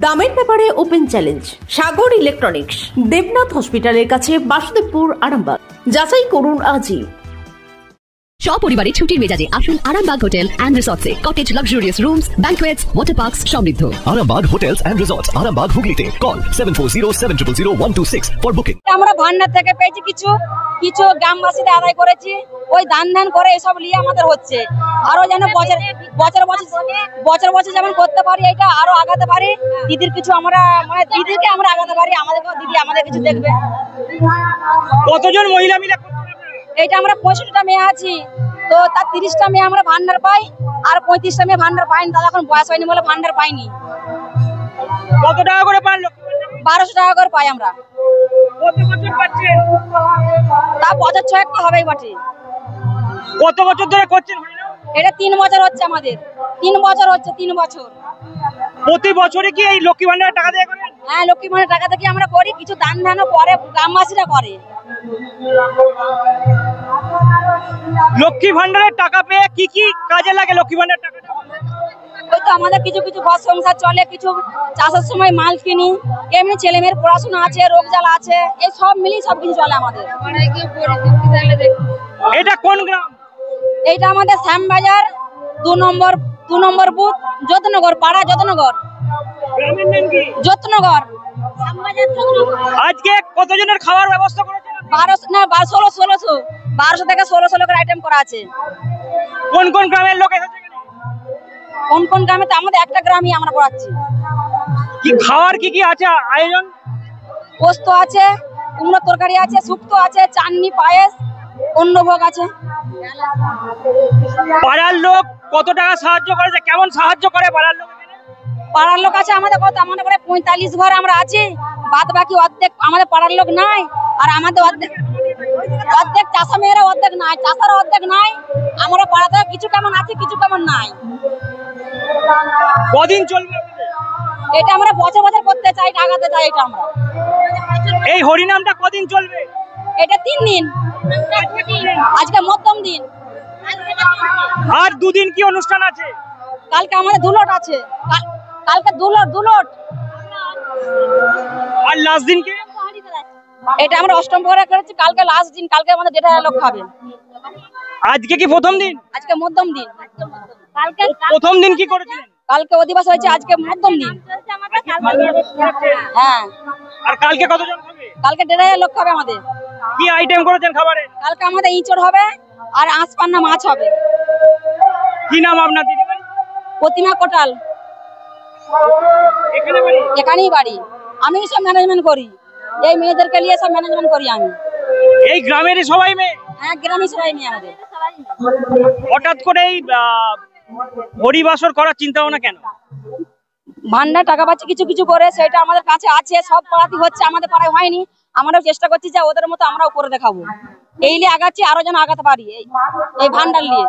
দামের ব্যাপারে open challenge সাগর electronics, Debnath হসপিটালের কাছে, বাসুদেবপুর, আরামবাগ। যাচাই করুন আজই। সপরিবারে ছুটির মেজাজে আসুন আরামবাগ হোটেল এন্ড রিসর্টসে। Cottage, luxurious rooms, banquets, water parks সমৃদ্ধ। Arambagh hotels and resorts, Arambagh হুগলিতে। Call 7407000126 for booking. আমরা ভান্ডার থেকে পেয়েছি কিছু কিছু গ্রামবাসীদের আদায় করেছি। ওই দান ধান করে এসব নিয়ে আমাদের হচ্ছে। আরো যেন বছর বছর যেমন করতে পারি, এটা আরো আগাতে পারি। দিদির কিছু আমরা মানে দিদিকে আমরা আগাতে পারি, আমাদেরকে দিদি আমাদের কিছু দেখবে। কতজন মহিলা মিলে? এইটা আমরা 65টা মেয়ে আছি, তো তার 30টা মেয়ে আমরা ভান্ডার পাই, আর 35টা মেয়ে ভান্ডার পাইনি। তাহলে এখন বয়স হয়নি বলে ভান্ডার পাইনি। কত টাকা করে পান? 1200 টাকা করে পাই আমরা। কত বছর পাচ্ছেন? তা বছর 6 তো হবেই বটে। কত বছর ধরে করছেন? এটা 3 বছর হচ্ছে আমাদের। 3 বছর হচ্ছে, 3 বছর। প্রতি বছরে কি এই লক্ষ্মী ভান্ডারের টাকা দিয়ে করেন? হ্যাঁ, লক্ষ্মী ভান্ডারের টাকা থেকে আমরা করি। কিছু দান ধানও করে, গ্রামবাসীরা করে। লক্ষ্মী ভান্ডারের টাকা পেয়ে কি কি কাজে লাগে লক্ষ্মী ভান্ডারের টাকাটা? ওই তো আমাদের কিছু কিছু ঘর সংসার চলে, কিছু চাষের সময় মাল কিনি, এমনি ছেলে মেয়ের পড়াশোনা আছে, রোগ জ্বালা আছে, এই সব মিলিয়ে সবকিছু চলে আমাদের। এটা কোন গ্রাম? এইটা আমাদের শ্যামবাজার 2 নম্বর বুথ, যত্নগর পাড়া, যত্নগর। গ্রামের নাম কি? যত্নগর, শ্যামবাজার যত্নগর। আজকে কতজনের খাবার ব্যবস্থা করেছেন? 1200 না 1200 থেকে 1600 লোকের আইটেম করা আছে। কোন কোন গ্রামের লোক এসেছে? কোন কোন গ্রামে? তো আমাদের একটা গ্রামই আমরা করাচ্ছি। কি খাবার কি কি আছে আয়োজন? পোস্ত আছে, কুমড়োর তরকারি আছে, শুক্তো আছে, চাটনি, পায়েস, অন্নভোগ আছে। পাড়ার লোক কত টাকা সাহায্য করেছে? কেমন সাহায্য করে পাড়ার লোক? পাড়ার লোক আছে আমাদের কত, আমাদের প্রায় 45 ঘর আমরা আছি। বাদ বাকি অর্ধেক আমাদের পাড়ার লোক নাই, আর আমাদের অর্ধেক চাষা মেয়েরা অর্ধেক নাই, চাষারা অর্ধেক নাই। আমরা পাড়াতে কিছু কেমন আছে, কিছু কেমন নাই। কদিন চলবে এটা? আমরা বছর বছর করতে চাই, আগাতে চাই। এটা আমরা এই হরিনামটা কদিন চলবে? এটা 3 দিন। আজকে মধ্যম দিন। আর 2 দিন কি অনুষ্ঠান আছে? কালকে আমাদের দুলট আছে। কালকে দুলট। আর লাস্ট দিন কি? এটা আমরা অষ্টম প্রহরে করেছি। কালকে লাস্ট দিন। কালকে আমাদের 1,500 লোক খাবে। আজকে কি প্রথম দিন? আজকে মধ্যম দিন। কালকে প্রথম দিন কি করেছিলেন? কালকে অধিবাস হয়েছে, আজকে মধ্যম দিন। হ্যাঁ। আর কালকে কতজন খাবে? কালকে 1,500 লোক খাবে আমাদের। কি আইটেম করেছেন খাবারে? কালকে আমাদের ইঁচড় হবে, আর আঁশপান্না মাছ হবে। কি নাম আপনার দিদিভাই? প্রতিমা কোটাল। এখানে বাড়ি? এখানেই বাড়ি। আমি সব ম্যানেজমেন্ট করি, এই মেয়েদেরকে নিয়ে সব ম্যানেজমেন্ট করি আমি। এই গ্রামেরই সবাই মেয়ে? হ্যাঁ, গ্রামে সবাই মেয়ে আমাদের। হঠাৎ করে এই হরিবাসর করার চিন্তা ভাবনা কেন? ভান্ডার টাকা পাচ্ছে কিছু কিছু করে, সেটা আমাদের কাছে আছে। সব পাড়াতে হচ্ছে, আমাদের পাড়ায় হয়নি। আমরাও চেষ্টা করছি যে ওদের মতো আমরাও করে দেখাবো। এই নিয়ে আগাচ্ছি, আরো যেন আগাতে পারি এই ভান্ডার নিয়ে।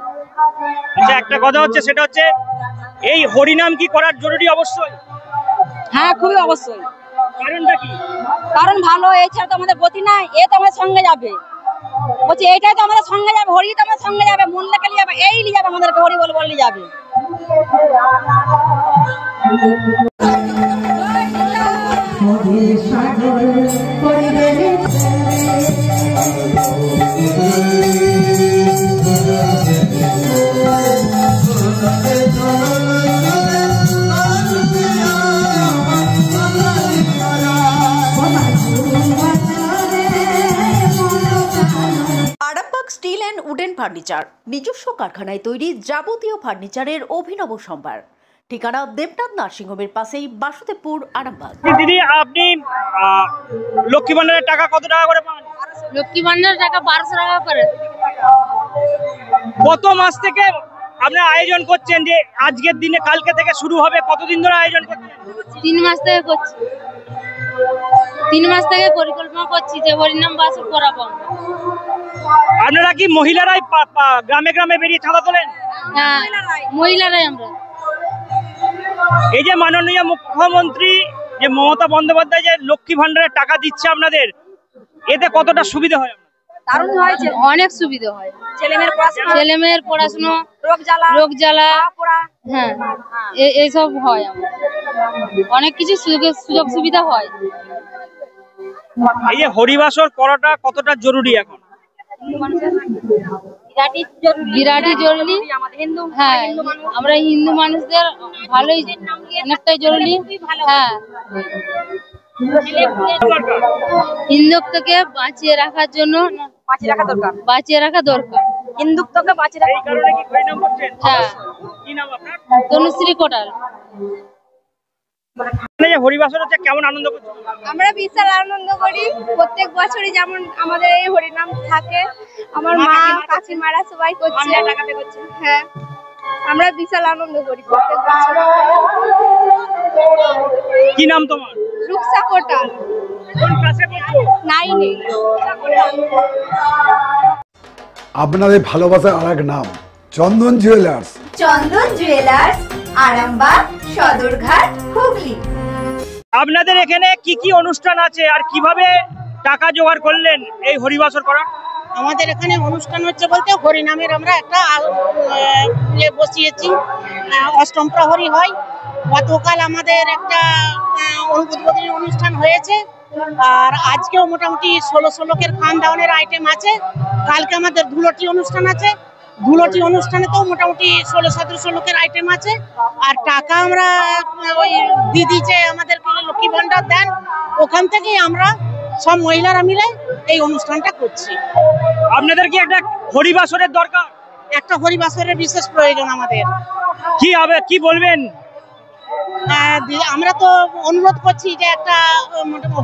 আচ্ছা, একটা কথা হচ্ছে, সেটা হচ্ছে এই হরিনাম কি করার জরুরি? অবশ্যই। হ্যাঁ, খুবই অবশ্যই। কারণটা কি? কারণ ভালো, এই ছাড়া তো আমাদের গতি নাই। এ তো আমাদের সঙ্গে যাবে, বলছি এইটাই তো আমাদের সঙ্গে যাবে। হরি তো আমাদের সঙ্গে যাবে, মন লেগে নিয়ে যাবে, এই নিয়ে যাবে আমাদেরকে, হরি বল বললে যাবে। Arambagh steel and wooden furniture, নিজস্ব কারখানায় তৈরি যাবতীয় ফার্নিচারের অভিনব সম্ভার। ঠিকানা দেবনাথ নার্সিংহোমের পাশেই, বাসুদেবপুর, আরামবাগ। দিদি, আপনি লক্ষ্মী ভান্ডারের টাকা কত টাকা করে পান? লক্ষ্মী ভান্ডারের টাকা 1200 টাকা করে। কত মাস থেকে আপনারা আয়োজন করছেন যে আজকের দিনে কালকে থেকে শুরু হবে? কতদিন ধরে আয়োজন করছেন? 3 মাস থেকে করছি। 3 মাস থেকে পরিকল্পনা করছি যে হরিনাম বাসর করাবো। আপনারা কি মহিলারাই গ্রামে গ্রামে বেরিয়ে চাঁদা তোলেন? হ্যাঁ, মহিলারাই আমরা। এই যে মাননীয় মুখ্যমন্ত্রী যে মমতা বন্দ্যোপাধ্যায় যে লক্ষ্মী ভান্ডারের টাকা দিচ্ছে আপনাদের, এতে কতটা সুবিধা হয়? দারুণ হয়েছে, অনেক সুবিধা হয়। ছেলেমেয়ের পড়াশোনা, রোগ জ্বালা পড়া, হ্যাঁ এইসব হয়, আমার অনেক কিছু সুযোগ সুবিধা হয়। এই যে হরিবাসর করাটা কতটা জরুরি এখন? বিরাটই জরুরি। হ্যাঁ, আমরা হিন্দু মানুষদের ভালোই, অনেকটাই জরুরি। হ্যাঁ, হিন্দুত্বকে বাঁচিয়ে রাখার জন্য বাঁচিয়ে রাখা দরকার। হিন্দুত্বকে বাঁচিয়ে রাখা। এই কারণে কি হরিনাম করছেন? হ্যাঁ, কি নাম আপনার? তনুশ্রী কোটাল। এই যে হরিবাসর হচ্ছে, কেমন আনন্দ করছেন? আমরা বিশাল আনন্দ করি, প্রত্যেক বছরই যেমন আমাদের এই হরিনাম থাকে, আমার মা কাকিমারা সবাই করছে। হ্যাঁ, আমরা বিশাল আনন্দ করি প্রত্যেক বছর। কি নাম তোমার? রুকসা কোটাল, কোন ক্লাসে পড়ছো? 9-এ। আপনাদের ভালোবাসার আরেক নাম চন্দন জুয়েলার্স। চন্দন জুয়েলার্স, আরামবাগ, সদরঘাট, হুগলি। আপনাদের এখানে কি কি অনুষ্ঠান আছে আর কিভাবে টাকা জোগাড় করলেন এই হরিবাসর করার? আমাদের এখানে অনুষ্ঠান হচ্ছে বলতে হরিনামের আমরা একটা বসিয়েছি, অষ্টম প্রহরী হয়। গতকাল আমাদের একটা উদ্বোধনী অনুষ্ঠান হয়েছে, আর আজকেও মোটামুটি 16 লোকের খান দাওয়ানের আইটেম আছে। কালকে আমাদের ধুলোটি অনুষ্ঠান আছে, ধুলোটি অনুষ্ঠানে তো মোটামুটি 16-17 লোকের আইটেম আছে। আর টাকা আমরা ওই দিদি যে আমাদের লক্ষ্মী ভান্ডার দেন, ওখান থেকেই আমরা সব মহিলারা মিলে এই অনুষ্ঠানটা করছি। আপনাদের কি একটা হরিবাসরের দরকার? একটা হরিবাসরের বিশেষ প্রয়োজন আমাদের। কি হবে, কি বলবেন? আমরা তো অনুরোধ করছি যে একটা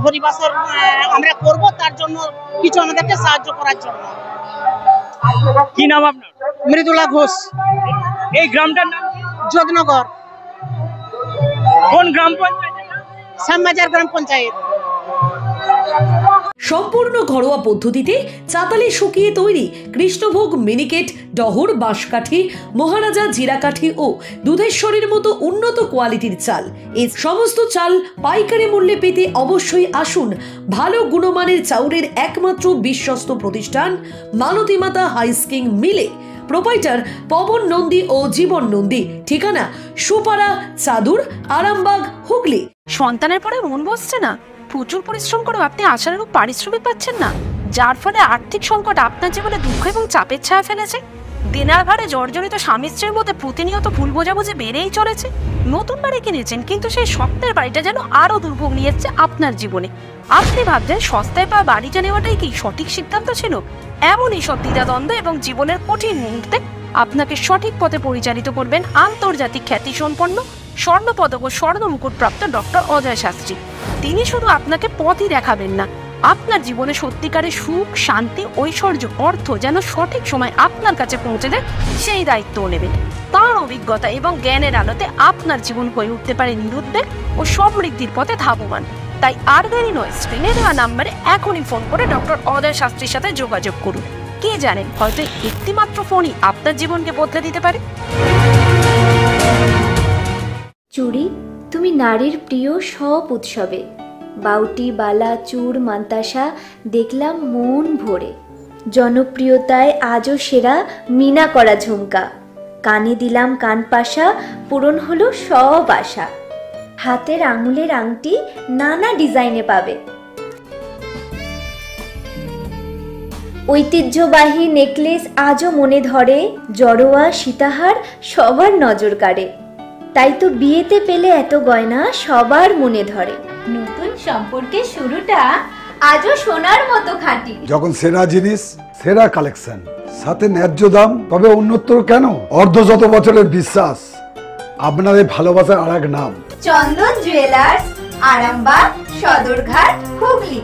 হরিবাসর আমরা করব, তার জন্য কিছু আমাদেরকে সাহায্য করার জন্য। কি নাম আপনার? মৃদুলা ঘোষ। এই গ্রামটার নাম? যোগনগর। কোন গ্রাম পঞ্চায়েত? শ্যামবাজার গ্রাম পঞ্চায়েত। সম্পূর্ণ ঘরোয়া পদ্ধতিতে চাতালে শুকিয়ে তৈরি কৃষ্ণভোগ মিনিকেট, ডহর, বাঁশকাঠি, মহারাজা জিরাকাঠি ও দুধেশ্বরীর মতো উন্নত কোয়ালিটির চাল। এই সমস্ত চাল পাইকারি মূল্যে পেতে অবশ্যই আসুন ভালো গুণমানের চাউলের একমাত্র বিশ্বস্ত প্রতিষ্ঠান মালতী মাতা হাইস্কিং মিলে। প্রোপাইটার পবন নন্দী ও জীবন নন্দী। ঠিকানা সুপারা, চাদুর, আরামবাগ, হুগলি। সন্তানের পরে মন বসছে না, প্রচুর পরিশ্রম করেও আপনি আশানুরূপ পারিশ্রমিক পাচ্ছেন না, যার ফলে আর্থিক সংকট আপনার জীবনে দুঃখ এবং চাপের ছায়া ফেলেছে। দিনার ভারে জর্জরিত স্বামী স্ত্রীর মধ্যে প্রতিনিয়ত ভুল বোঝাবুঝি বেড়েই চলেছে। নতুন বাড়ি কিনেছেন, কিন্তু সেই স্বপ্নের বাড়িটা যেন আরো দুর্ভোগ নিয়ে এসেছে আপনার জীবনে। আপনি ভাবছেন সস্তায় পাওয়া বাড়িটা নেওয়াটাই কি সঠিক সিদ্ধান্ত ছিল? এমনই সব দ্বিধাদ্বন্দ্ব এবং জীবনের কঠিন মুহূর্তে আপনাকে সঠিক পথে পরিচালিত করবেন আন্তর্জাতিক খ্যাতিসম্পন্ন স্বর্ণপদক ও স্বর্ণ মুকুটপ্রাপ্ত ডক্টর অজয় শাস্ত্রী। তিনি শুধু আপনাকে পথই দেখাবেন না, আপনার জীবনে সত্যিকারের সুখ, শান্তি, ঐশ্বর্য, অর্থ যেন সঠিক সময় আপনার কাছে পৌঁছে দেয় সেই দায়িত্বও নেবেন। তার অভিজ্ঞতা এবং জ্ঞানের আলোতে আপনার জীবন হয়ে উঠতে পারে নিরুদ্বেগ ও সমৃদ্ধির পথে ধাবমান। তাই আর দেরি নয়, স্ক্রিনে দেওয়া নাম্বারে এখনই ফোন করে ডক্টর অজয় শাস্ত্রীর সাথে যোগাযোগ করুন। কে জানেন, হয়তো একটিমাত্র ফোনই আপনার জীবনকে বদলে দিতে পারে। চুড়ি, তুমি নারীর প্রিয় সব উৎসবে। বাউটি, বালা, চূড়, মান্তাসা দেখলাম মন ভরে। জনপ্রিয়তায় আজও সেরা মিনা করা ঝুমকা। কানে দিলাম কানপাশা, পূরণ হলো সব আশা। হাতের আঙুলের আংটি নানা ডিজাইনে পাবে। ঐতিহ্যবাহী নেকলেস আজও মনে ধরে। জড়োয়া, সীতাহার সবার নজর কাড়ে। তাই তো বিয়েতে পেলে এত গয়না সবার মনে ধরে। নতুন সম্পর্কের শুরুটা আজও সোনার মতো খাঁটি। যখন সেরা জিনিস, সেরা কালেকশন, সাথে ন্যায্য দাম, তবে উন্নতর কেন? অর্ধশত বছরের বিশ্বাস, আপনাদের ভালোবাসার আরেক নাম চন্দন জুয়েলার্স, আরামবাগ, সদরঘাট, হুগলি।